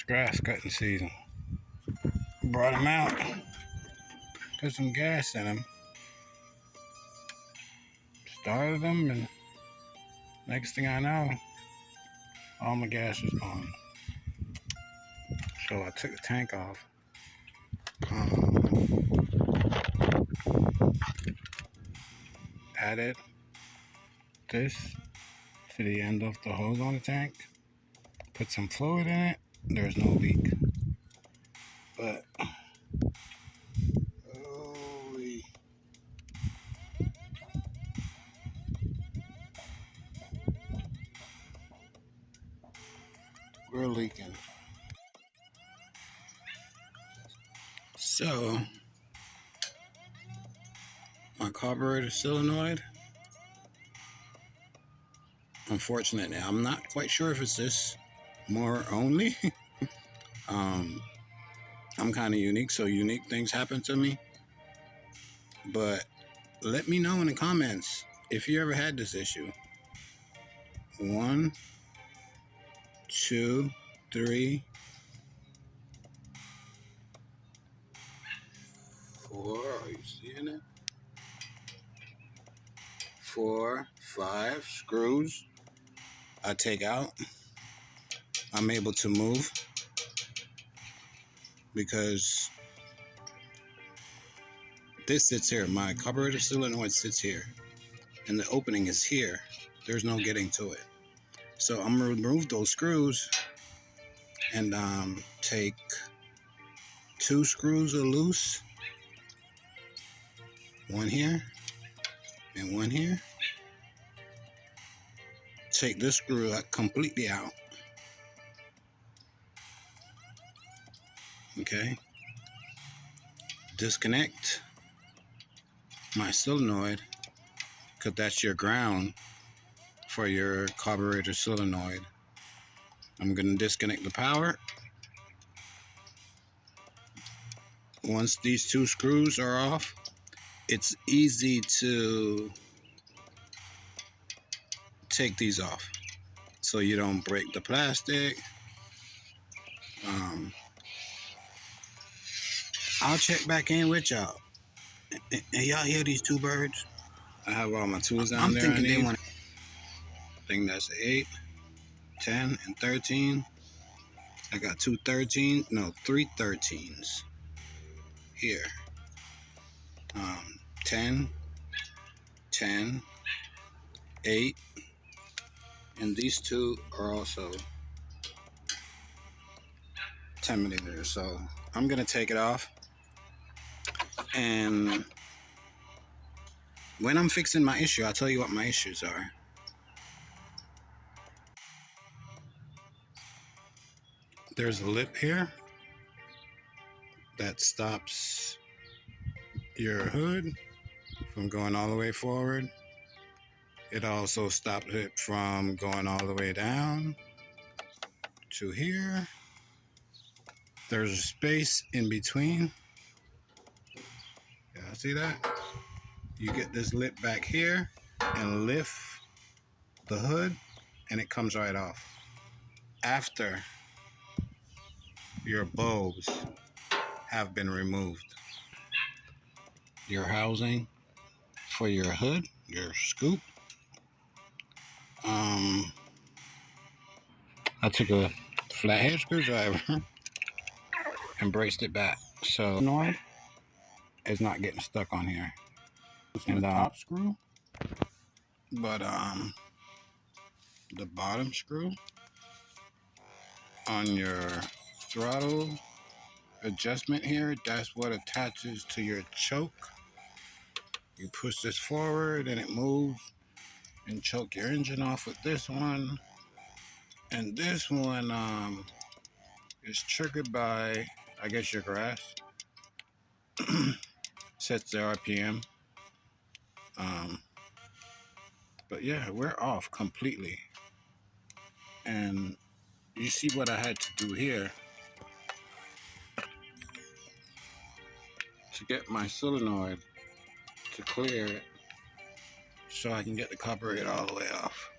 It's grass cutting season. Brought him out, put some gas in him, started him, and next thing I know, all my gas was gone. So I took the tank off. Added this to the end of the hose on the tank. Put some fluid in it. There's no leak. But holy, we're leaking. So my carburetor solenoid, unfortunately, I'm not quite sure if it's this motor only. I'm kind of unique, so unique things happen to me. But let me know in the comments if you ever had this issue. 1, 2, 3, 4. Are you seeing it? 4, 5 screws I take out. I'm able to move because this sits here. My carburetor solenoid sits here, and the opening is here. There's no getting to it. So I'm gonna remove those screws and take 2 screws are loose. One here and one here. Take this screw completely out. Okay. Disconnect my solenoid, because that's your ground for your carburetor solenoid. I'm going to disconnect the power. Once these 2 screws are off, it's easy to take these off so you don't break the plastic. I'll check back in with y'all. And y'all hear these 2 birds? I have all my tools down I'm there. thinking they want. I think that's 8, 10, and 13. I got 3 13s here. 10, 10, 8, and these 2 are also 10 millimeters. So I'm gonna take it off, and when I'm fixing my issue, I'll tell you what my issues are. There's a lip here that stops your hood from going all the way forward. It also stops it from going all the way down to here. There's a space in between. Yeah, see that? You get this lip back here and lift the hood, and it comes right off after your bulbs have been removed. Your housing for your hood, your scoop. I took a flathead screwdriver and braced it back, so annoyed it's not getting stuck on here. And the top screw, but the bottom screw on your throttle adjustment here, that's what attaches to your choke. You push this forward and it moves, and choke your engine off with this one. And this one is triggered by, I guess, your grass. Sets the RPM. But yeah, we're off completely. And you see what I had to do here to get my solenoid to clear it so I can get the carburetor all the way off.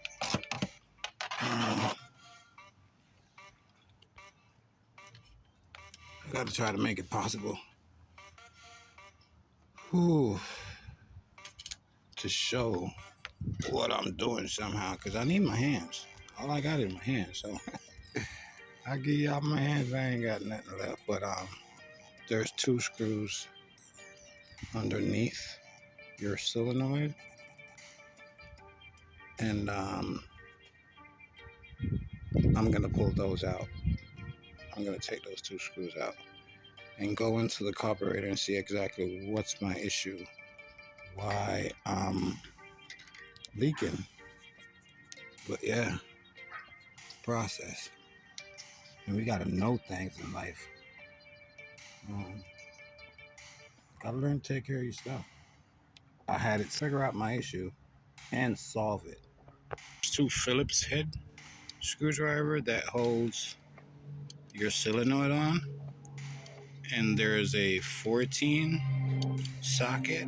I gotta try to make it possible. Whew. To show what I'm doing somehow, because I need my hands. All I got is my hands, so I give y'all my hands. I ain't got nothing left, but there's 2 screws underneath your solenoid, and I'm gonna pull those out. I'm gonna take those 2 screws out and go into the carburetor and see exactly what's my issue, why I'm leaking. But yeah, process. And we gotta know things in life. Gotta learn to take care of your stuff. I had it figure out my issue and solve it. There's 2 Phillips head screwdriver that holds your solenoid on, and there's a 14 socket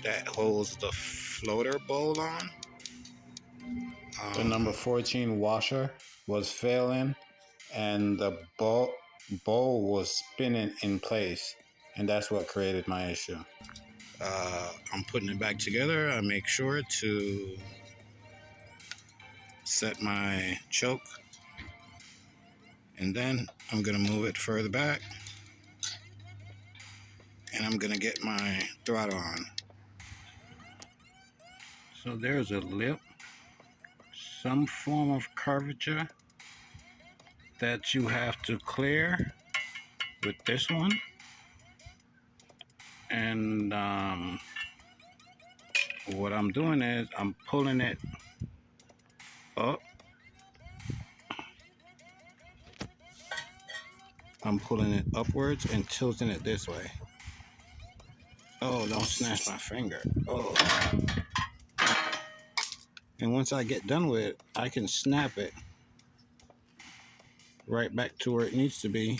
that holds the floater bowl on. The number 14 washer was failing, and the bowl was spinning in place, and that's what created my issue. I'm putting it back together. I make sure to set my choke, and then I'm gonna move it further back, and I'm gonna get my throttle on. So there's a lip, some form of curvature that you have to clear with this one, and what I'm doing is I'm pulling it up. I'm pulling it upwards and tilting it this way. Oh, don't snatch my finger. Oh. And once I get done with it, I can snap it right back to where it needs to be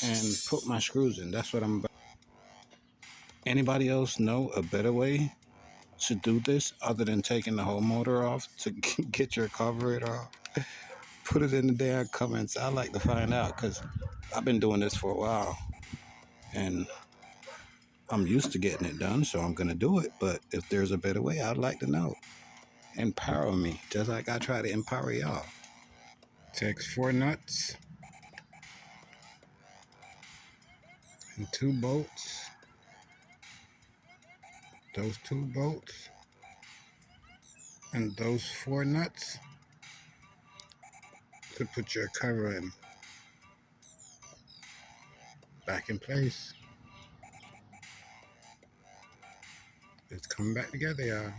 and put my screws in. That's what I'm about. Anybody else know a better way to do this other than taking the whole motor off to get your carburetor off? Put it in the damn comments. I'd like to find out, because I've been doing this for a while and I'm used to getting it done, so I'm gonna do it. But if there's a better way, I'd like to know. Empower me, just like I try to empower y'all. Takes 4 nuts and 2 bolts. Those 2 bolts and those 4 nuts to put your cover in back in place. It's coming back together, y'all.